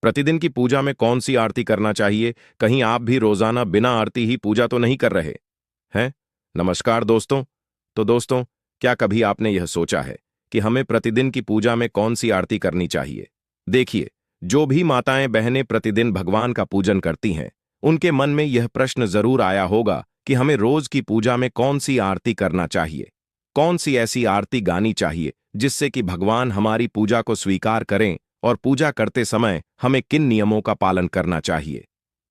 प्रतिदिन की पूजा में कौन सी आरती करना चाहिए? कहीं आप भी रोजाना बिना आरती ही पूजा तो नहीं कर रहे हैं? नमस्कार दोस्तों। तो दोस्तों, क्या कभी आपने यह सोचा है कि हमें प्रतिदिन की पूजा में कौन सी आरती करनी चाहिए? देखिए, जो भी माताएं बहनें प्रतिदिन भगवान का पूजन करती हैं, उनके मन में यह प्रश्न जरूर आया होगा कि हमें रोज की पूजा में कौन सी आरती करना चाहिए। कौन सी ऐसी आरती गानी चाहिए जिससे कि भगवान हमारी पूजा को स्वीकार करें, और पूजा करते समय हमें किन नियमों का पालन करना चाहिए?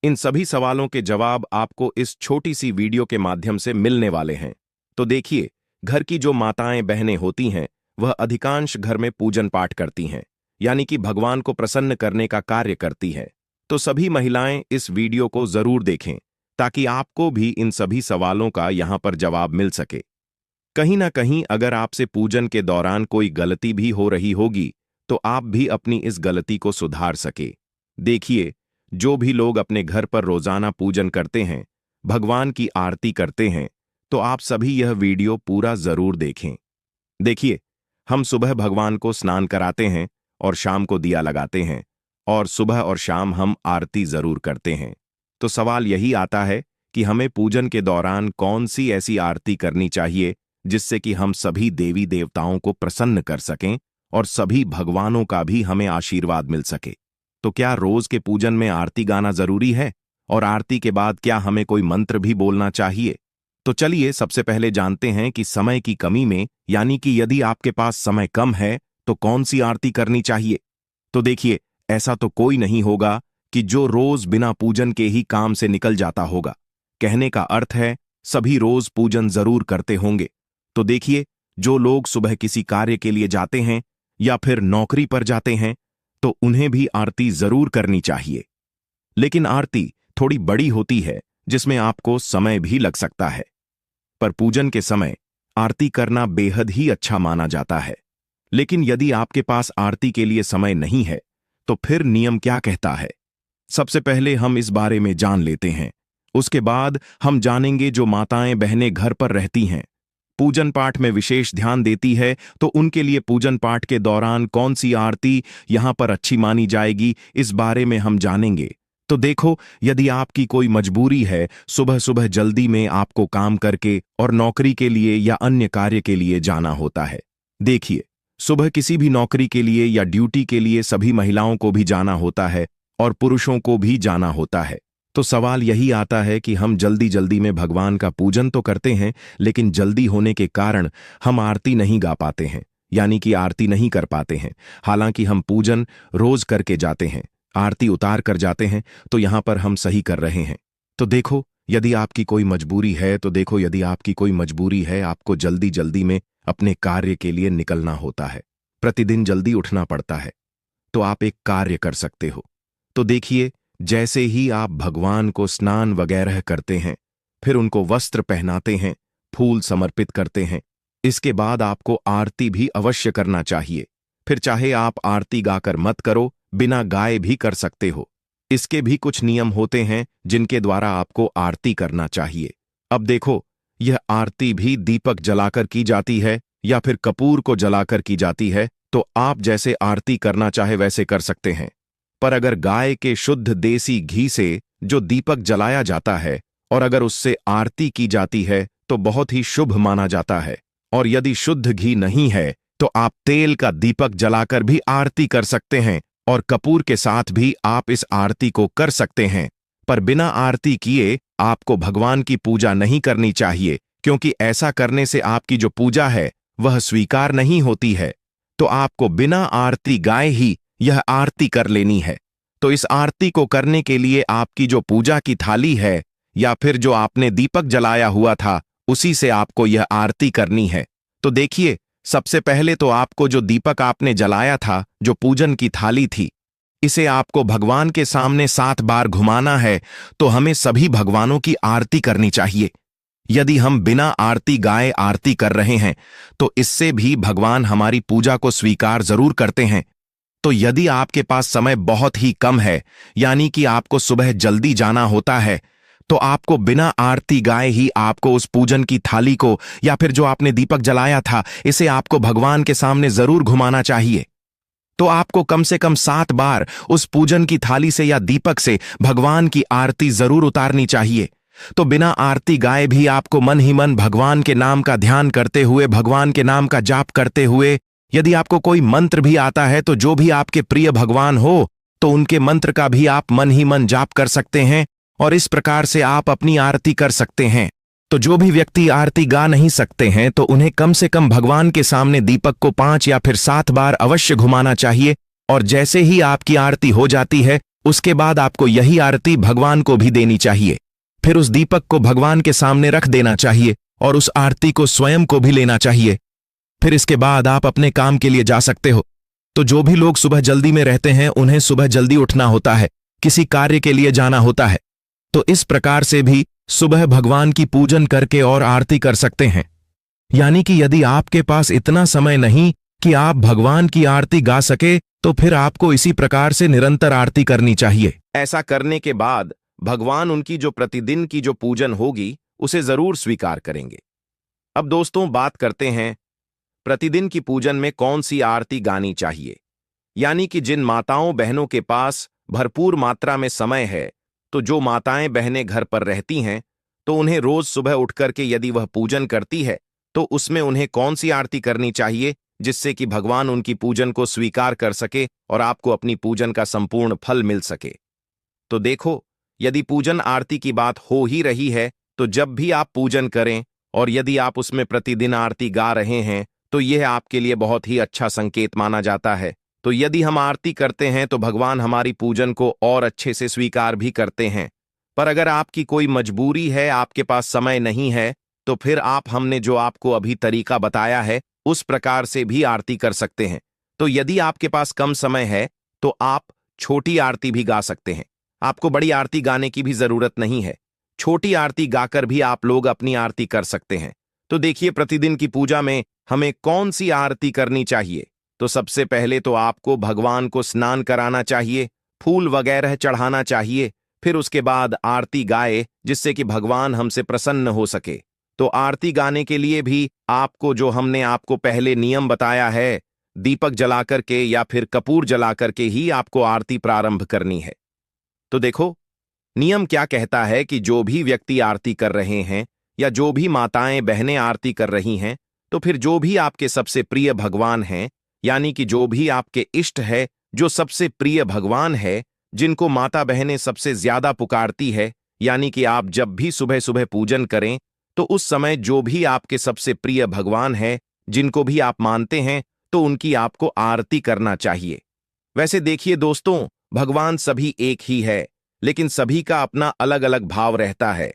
इन सभी सवालों के जवाब आपको इस छोटी सी वीडियो के माध्यम से मिलने वाले हैं। तो देखिए, घर की जो माताएं बहनें होती हैं, वह अधिकांश घर में पूजन पाठ करती हैं, यानी कि भगवान को प्रसन्न करने का कार्य करती हैं। तो सभी महिलाएं इस वीडियो को जरूर देखें, ताकि आपको भी इन सभी सवालों का यहां पर जवाब मिल सके। कहीं ना कहीं अगर आपसे पूजन के दौरान कोई गलती भी हो रही होगी, तो आप भी अपनी इस गलती को सुधार सके। देखिए, जो भी लोग अपने घर पर रोजाना पूजन करते हैं, भगवान की आरती करते हैं, तो आप सभी यह वीडियो पूरा जरूर देखें। देखिए, हम सुबह भगवान को स्नान कराते हैं और शाम को दिया लगाते हैं, और सुबह और शाम हम आरती जरूर करते हैं। तो सवाल यही आता है कि हमें पूजन के दौरान कौन सी ऐसी आरती करनी चाहिए जिससे कि हम सभी देवी देवताओं को प्रसन्न कर सकें और सभी भगवानों का भी हमें आशीर्वाद मिल सके। तो क्या रोज के पूजन में आरती गाना जरूरी है? और आरती के बाद क्या हमें कोई मंत्र भी बोलना चाहिए? तो चलिए सबसे पहले जानते हैं कि समय की कमी में, यानी कि यदि आपके पास समय कम है, तो कौन सी आरती करनी चाहिए। तो देखिए, ऐसा तो कोई नहीं होगा कि जो रोज बिना पूजन के ही काम से निकल जाता होगा। कहने का अर्थ है, सभी रोज पूजन जरूर करते होंगे। तो देखिए, जो लोग सुबह किसी कार्य के लिए जाते हैं या फिर नौकरी पर जाते हैं, तो उन्हें भी आरती जरूर करनी चाहिए। लेकिन आरती थोड़ी बड़ी होती है, जिसमें आपको समय भी लग सकता है। पर पूजन के समय आरती करना बेहद ही अच्छा माना जाता है। लेकिन यदि आपके पास आरती के लिए समय नहीं है, तो फिर नियम क्या कहता है? सबसे पहले हम इस बारे में जान लेते हैं। उसके बाद हम जानेंगे जो माताएं बहनें घर पर रहती हैं, पूजन पाठ में विशेष ध्यान देती है, तो उनके लिए पूजन पाठ के दौरान कौन सी आरती यहां पर अच्छी मानी जाएगी, इस बारे में हम जानेंगे। तो देखो, यदि आपकी कोई मजबूरी है, सुबह सुबह जल्दी में आपको काम करके और नौकरी के लिए या अन्य कार्य के लिए जाना होता है। देखिए, सुबह किसी भी नौकरी के लिए या ड्यूटी के लिए सभी महिलाओं को भी जाना होता है और पुरुषों को भी जाना होता है। तो सवाल यही आता है कि हम जल्दी जल्दी में भगवान का पूजन तो करते हैं, लेकिन जल्दी होने के कारण हम आरती नहीं गा पाते हैं, यानी कि आरती नहीं कर पाते हैं। हालांकि हम पूजन रोज करके जाते हैं, आरती उतार कर जाते हैं, तो यहां पर हम सही कर रहे हैं। तो देखो, यदि आपकी कोई मजबूरी है, आपको जल्दी जल्दी में अपने कार्य के लिए निकलना होता है, प्रतिदिन जल्दी उठना पड़ता है, तो आप एक कार्य कर सकते हो। तो देखिए, जैसे ही आप भगवान को स्नान वगैरह करते हैं, फिर उनको वस्त्र पहनाते हैं, फूल समर्पित करते हैं, इसके बाद आपको आरती भी अवश्य करना चाहिए। फिर चाहे आप आरती गाकर मत करो, बिना गाए भी कर सकते हो। इसके भी कुछ नियम होते हैं जिनके द्वारा आपको आरती करना चाहिए। अब देखो, यह आरती भी दीपक जलाकर की जाती है या फिर कपूर को जलाकर की जाती है, तो आप जैसे आरती करना चाहे वैसे कर सकते हैं। पर अगर गाय के शुद्ध देसी घी से जो दीपक जलाया जाता है और अगर उससे आरती की जाती है, तो बहुत ही शुभ माना जाता है। और यदि शुद्ध घी नहीं है, तो आप तेल का दीपक जलाकर भी आरती कर सकते हैं और कपूर के साथ भी आप इस आरती को कर सकते हैं। पर बिना आरती किए आपको भगवान की पूजा नहीं करनी चाहिए, क्योंकि ऐसा करने से आपकी जो पूजा है वह स्वीकार नहीं होती है। तो आपको बिना आरती गाए ही यह आरती कर लेनी है। तो इस आरती को करने के लिए आपकी जो पूजा की थाली है या फिर जो आपने दीपक जलाया हुआ था, उसी से आपको यह आरती करनी है। तो देखिए, सबसे पहले तो आपको जो दीपक आपने जलाया था, जो पूजन की थाली थी, इसे आपको भगवान के सामने 7 बार घुमाना है। तो हमें सभी भगवानों की आरती करनी चाहिए। यदि हम बिना आरती गाए आरती कर रहे हैं, तो इससे भी भगवान हमारी पूजा को स्वीकार जरूर करते हैं। तो यदि आपके पास समय बहुत ही कम है, यानी कि आपको सुबह जल्दी जाना होता है, तो आपको बिना आरती गाए ही आपको उस पूजन की थाली को या फिर जो आपने दीपक जलाया था, इसे आपको भगवान के सामने जरूर घुमाना चाहिए। तो आपको कम से कम 7 बार उस पूजन की थाली से या दीपक से भगवान की आरती जरूर उतारनी चाहिए। तो बिना आरती गाए भी आपको मन ही मन भगवान के नाम का ध्यान करते हुए, भगवान के नाम का जाप करते हुए, यदि आपको कोई मंत्र भी आता है तो जो भी आपके प्रिय भगवान हो तो उनके मंत्र का भी आप मन ही मन जाप कर सकते हैं और इस प्रकार से आप अपनी आरती कर सकते हैं। तो जो भी व्यक्ति आरती गा नहीं सकते हैं तो उन्हें कम से कम भगवान के सामने दीपक को 5 या फिर 7 बार अवश्य घुमाना चाहिए और जैसे ही आपकी आरती हो जाती है उसके बाद आपको यही आरती भगवान को भी देनी चाहिए। फिर उस दीपक को भगवान के सामने रख देना चाहिए और उस आरती को स्वयं को भी लेना चाहिए। फिर इसके बाद आप अपने काम के लिए जा सकते हो। तो जो भी लोग सुबह जल्दी में रहते हैं उन्हें सुबह जल्दी उठना होता है, किसी कार्य के लिए जाना होता है, तो इस प्रकार से भी सुबह भगवान की पूजन करके और आरती कर सकते हैं। यानी कि यदि आपके पास इतना समय नहीं कि आप भगवान की आरती गा सके तो फिर आपको इसी प्रकार से निरंतर आरती करनी चाहिए। ऐसा करने के बाद भगवान उनकी जो प्रतिदिन की जो पूजन होगी उसे जरूर स्वीकार करेंगे। अब दोस्तों बात करते हैं प्रतिदिन की पूजन में कौन सी आरती गानी चाहिए। यानी कि जिन माताओं बहनों के पास भरपूर मात्रा में समय है, तो जो माताएं बहनें घर पर रहती हैं तो उन्हें रोज सुबह उठकर के यदि वह पूजन करती है तो उसमें उन्हें कौन सी आरती करनी चाहिए जिससे कि भगवान उनकी पूजन को स्वीकार कर सके और आपको अपनी पूजन का संपूर्ण फल मिल सके। तो देखो, यदि पूजन आरती की बात हो ही रही है तो जब भी आप पूजन करें और यदि आप उसमें प्रतिदिन आरती गा रहे हैं तो यह आपके लिए बहुत ही अच्छा संकेत माना जाता है। तो यदि हम आरती करते हैं तो भगवान हमारी पूजन को और अच्छे से स्वीकार भी करते हैं। पर अगर आपकी कोई मजबूरी है, आपके पास समय नहीं है, तो फिर आप हमने जो आपको अभी तरीका बताया है उस प्रकार से भी आरती कर सकते हैं। तो यदि आपके पास कम समय है तो आप छोटी आरती भी गा सकते हैं। आपको बड़ी आरती गाने की भी जरूरत नहीं है, छोटी आरती गाकर भी आप लोग अपनी आरती कर सकते हैं। तो देखिए, प्रतिदिन की पूजा में हमें कौन सी आरती करनी चाहिए। तो सबसे पहले तो आपको भगवान को स्नान कराना चाहिए, फूल वगैरह चढ़ाना चाहिए, फिर उसके बाद आरती गाए जिससे कि भगवान हमसे प्रसन्न हो सके। तो आरती गाने के लिए भी आपको जो हमने आपको पहले नियम बताया है, दीपक जलाकर के या फिर कपूर जलाकर के ही आपको आरती प्रारंभ करनी है। तो देखो, नियम क्या कहता है कि जो भी व्यक्ति आरती कर रहे हैं या जो भी माताएं बहनें आरती कर रही हैं, तो फिर जो भी आपके सबसे प्रिय भगवान हैं, यानी कि जो भी आपके इष्ट है, जो सबसे प्रिय भगवान है, जिनको माता बहनें सबसे ज्यादा पुकारती है, यानी कि आप जब भी सुबह सुबह पूजन करें तो उस समय जो भी आपके सबसे प्रिय भगवान है, जिनको भी आप मानते हैं, तो उनकी आपको आरती करना चाहिए। वैसे देखिए दोस्तों, भगवान सभी एक ही है, लेकिन सभी का अपना अलग अलग भाव रहता है।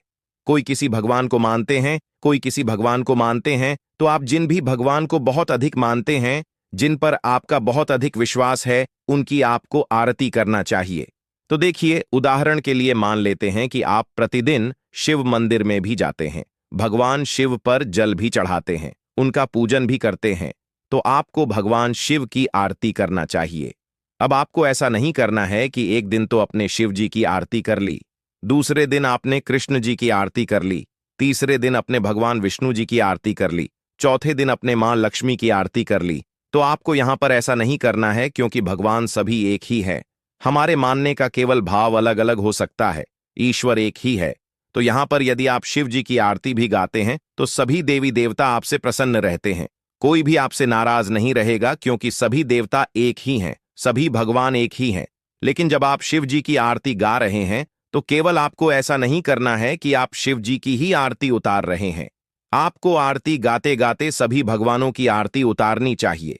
कोई किसी भगवान को मानते हैं, कोई किसी भगवान को मानते हैं। तो आप जिन भी भगवान को बहुत अधिक मानते हैं, जिन पर आपका बहुत अधिक विश्वास है, उनकी आपको आरती करना चाहिए। तो देखिए, उदाहरण के लिए मान लेते हैं कि आप प्रतिदिन शिव मंदिर में भी जाते हैं, भगवान शिव पर जल भी चढ़ाते हैं, उनका पूजन भी करते हैं, तो आपको भगवान शिव की आरती करना चाहिए। अब आपको ऐसा नहीं करना है कि एक दिन तो अपने शिव जी की आरती कर ली, दूसरे दिन आपने कृष्ण जी की आरती कर ली, तीसरे दिन अपने भगवान विष्णु जी की आरती कर ली, चौथे दिन अपने मां लक्ष्मी की आरती कर ली। तो आपको यहां पर ऐसा नहीं करना है, क्योंकि भगवान सभी एक ही है। हमारे मानने का केवल भाव अलग अलग हो सकता है, ईश्वर एक ही है। तो यहां पर यदि आप शिव जी की आरती भी गाते हैं तो सभी देवी देवता आपसे प्रसन्न रहते हैं, कोई भी आपसे नाराज नहीं रहेगा, क्योंकि सभी देवता एक ही हैं, सभी भगवान एक ही हैं। लेकिन जब आप शिव जी की आरती गा रहे हैं तो केवल आपको ऐसा नहीं करना है कि आप शिव जी की ही आरती उतार रहे हैं, आपको आरती गाते गाते सभी भगवानों की आरती उतारनी चाहिए।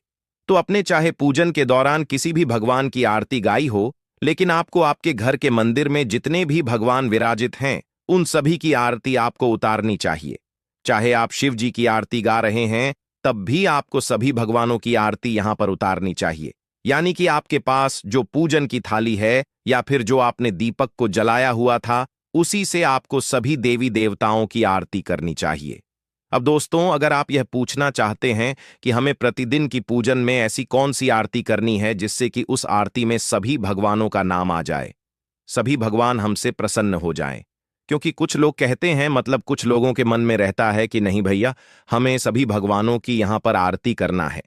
तो अपने चाहे पूजन के दौरान किसी भी भगवान की आरती गाई हो, लेकिन आपको आपके घर के मंदिर में जितने भी भगवान विराजित हैं उन सभी की आरती आपको उतारनी चाहिए। चाहे आप शिव जी की आरती गा रहे हैं तब भी आपको सभी भगवानों की आरती यहां पर उतारनी चाहिए। यानी कि आपके पास जो पूजन की थाली है या फिर जो आपने दीपक को जलाया हुआ था, उसी से आपको सभी देवी देवताओं की आरती करनी चाहिए। अब दोस्तों, अगर आप यह पूछना चाहते हैं कि हमें प्रतिदिन की पूजन में ऐसी कौन सी आरती करनी है जिससे कि उस आरती में सभी भगवानों का नाम आ जाए, सभी भगवान हमसे प्रसन्न हो जाएं, क्योंकि कुछ लोग कहते हैं, मतलब कुछ लोगों के मन में रहता है कि नहीं भैया, हमें सभी भगवानों की यहां पर आरती करना है,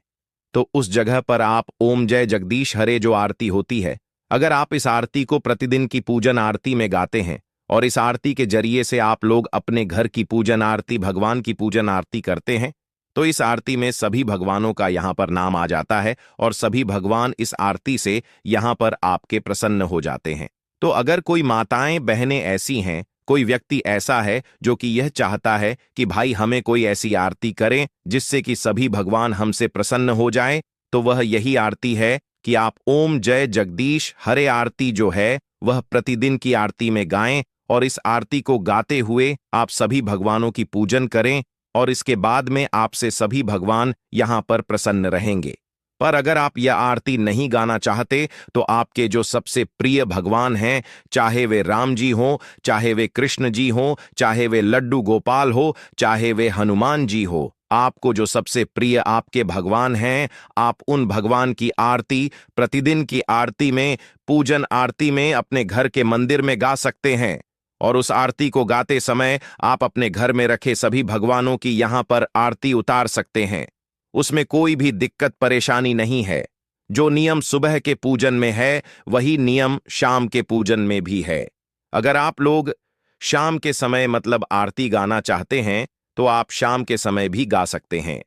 तो उस जगह पर आप ओम जय जगदीश हरे जो आरती होती है, अगर आप इस आरती को प्रतिदिन की पूजन आरती में गाते हैं और इस आरती के जरिए से आप लोग अपने घर की पूजन आरती, भगवान की पूजन आरती करते हैं, तो इस आरती में सभी भगवानों का यहां पर नाम आ जाता है और सभी भगवान इस आरती से यहां पर आपके प्रसन्न हो जाते हैं। तो अगर कोई माताएं बहनें ऐसी हैं, कोई व्यक्ति ऐसा है जो कि यह चाहता है कि भाई हमें कोई ऐसी आरती करें जिससे कि सभी भगवान हमसे प्रसन्न हो जाएं, तो वह यही आरती है कि आप ओम जय जगदीश हरे आरती जो है वह प्रतिदिन की आरती में गाएं और इस आरती को गाते हुए आप सभी भगवानों की पूजन करें और इसके बाद में आपसे सभी भगवान यहां पर प्रसन्न रहेंगे। पर अगर आप यह आरती नहीं गाना चाहते तो आपके जो सबसे प्रिय भगवान हैं, चाहे वे राम जी हों, चाहे वे कृष्ण जी हों, चाहे वे लड्डू गोपाल हो, चाहे वे हनुमान जी हो, आपको जो सबसे प्रिय आपके भगवान हैं, आप उन भगवान की आरती प्रतिदिन की आरती में, पूजन आरती में अपने घर के मंदिर में गा सकते हैं। और उस आरती को गाते समय आप अपने घर में रखे सभी भगवानों की यहां पर आरती उतार सकते हैं। उसमें कोई भी दिक्कत परेशानी नहीं है। जो नियम सुबह के पूजन में है वही नियम शाम के पूजन में भी है। अगर आप लोग शाम के समय मतलब आरती गाना चाहते हैं तो आप शाम के समय भी गा सकते हैं।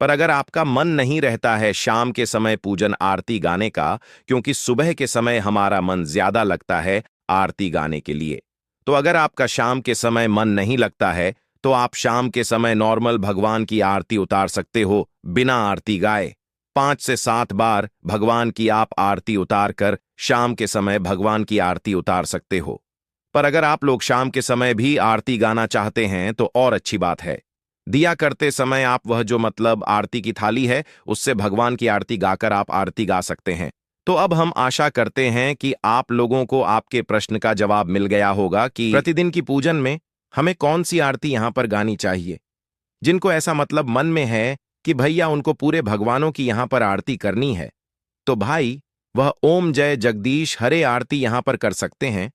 पर अगर आपका मन नहीं रहता है शाम के समय पूजन आरती गाने का, क्योंकि सुबह के समय हमारा मन ज्यादा लगता है आरती गाने के लिए, तो अगर आपका शाम के समय मन नहीं लगता है तो आप शाम के समय नॉर्मल भगवान की आरती उतार सकते हो बिना आरती गाए। 5 से 7 बार भगवान की आप आरती उतार कर शाम के समय भगवान की आरती उतार सकते हो। पर अगर आप लोग शाम के समय भी आरती गाना चाहते हैं तो और अच्छी बात है। दिया करते समय आप वह जो मतलब आरती की थाली है उससे भगवान की आरती गाकर आप आरती गा सकते हैं। तो अब हम आशा करते हैं कि आप लोगों को आपके प्रश्न का जवाब मिल गया होगा कि प्रतिदिन की पूजन में हमें कौन सी आरती यहां पर गानी चाहिए। जिनको ऐसा मतलब मन में है कि भैया उनको पूरे भगवानों की यहां पर आरती करनी है, तो भाई वह ओम जय जगदीश हरे आरती यहां पर कर सकते हैं,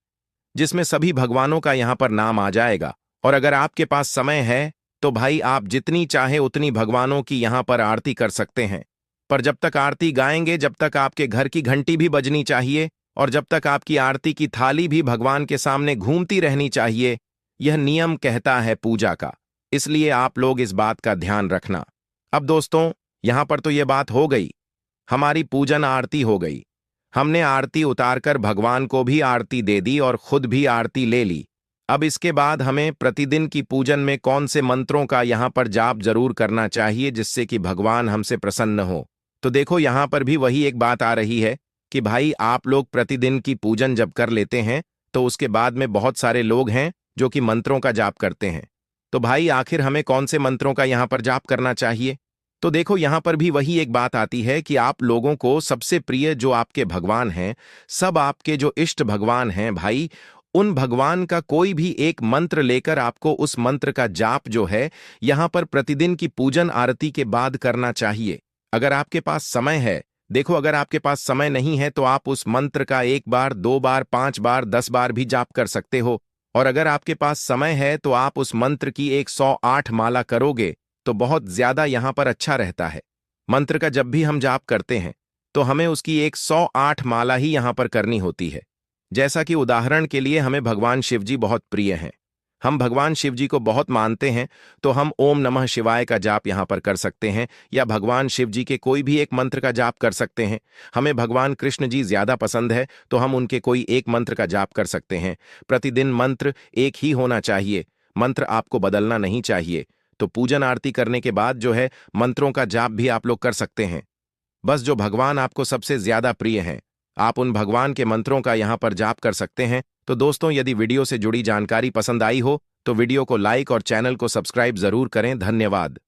जिसमें सभी भगवानों का यहां पर नाम आ जाएगा। और अगर आपके पास समय है तो भाई आप जितनी चाहे उतनी भगवानों की यहां पर आरती कर सकते हैं। पर जब तक आरती गाएंगे जब तक आपके घर की घंटी भी बजनी चाहिए और जब तक आपकी आरती की थाली भी भगवान के सामने घूमती रहनी चाहिए। यह नियम कहता है पूजा का, इसलिए आप लोग इस बात का ध्यान रखना। अब दोस्तों यहां पर तो यह बात हो गई, हमारी पूजन आरती हो गई, हमने आरती उतारकर भगवान को भी आरती दे दी और खुद भी आरती ले ली। अब इसके बाद हमें प्रतिदिन की पूजन में कौन से मंत्रों का यहां पर जाप जरूर करना चाहिए जिससे कि भगवान हमसे प्रसन्न हो। तो देखो यहां पर भी वही एक बात आ रही है कि भाई आप लोग प्रतिदिन की पूजन जब कर लेते हैं तो उसके बाद में बहुत सारे लोग हैं जो कि मंत्रों का जाप करते हैं। तो भाई आखिर हमें कौन से मंत्रों का यहां पर जाप करना चाहिए। तो देखो यहां पर भी वही एक बात आती है कि आप लोगों को सबसे प्रिय जो आपके भगवान हैं, सब आपके जो इष्ट भगवान हैं भाई, उन भगवान का कोई भी एक मंत्र लेकर आपको उस मंत्र का जाप जो है यहां पर प्रतिदिन की पूजन आरती के बाद करना चाहिए। अगर आपके पास समय है, देखो अगर आपके पास समय नहीं है तो आप उस मंत्र का 1 बार 2 बार 5 बार 10 बार भी जाप कर सकते हो। और अगर आपके पास समय है तो आप उस मंत्र की 108 माला करोगे तो बहुत ज्यादा यहां पर अच्छा रहता है। मंत्र का जब भी हम जाप करते हैं तो हमें उसकी 108 माला ही यहां पर करनी होती है। जैसा कि उदाहरण के लिए हमें भगवान शिव जी बहुत प्रिय हैं, हम भगवान शिव जी को बहुत मानते हैं, तो हम ओम नमः शिवाय का जाप यहां पर कर सकते हैं या भगवान शिव जी के कोई भी एक मंत्र का जाप कर सकते हैं। हमें भगवान कृष्ण जी ज्यादा पसंद है तो हम उनके कोई एक मंत्र का जाप कर सकते हैं। प्रतिदिन मंत्र एक ही होना चाहिए, मंत्र आपको बदलना नहीं चाहिए। तो पूजन आरती करने के बाद जो है मंत्रों का जाप भी आप लोग कर सकते हैं। बस जो भगवान आपको सबसे ज्यादा प्रिय हैं आप उन भगवान के मंत्रों का यहां पर जाप कर सकते हैं। तो दोस्तों यदि वीडियो से जुड़ी जानकारी पसंद आई हो तो वीडियो को लाइक और चैनल को सब्सक्राइब जरूर करें। धन्यवाद।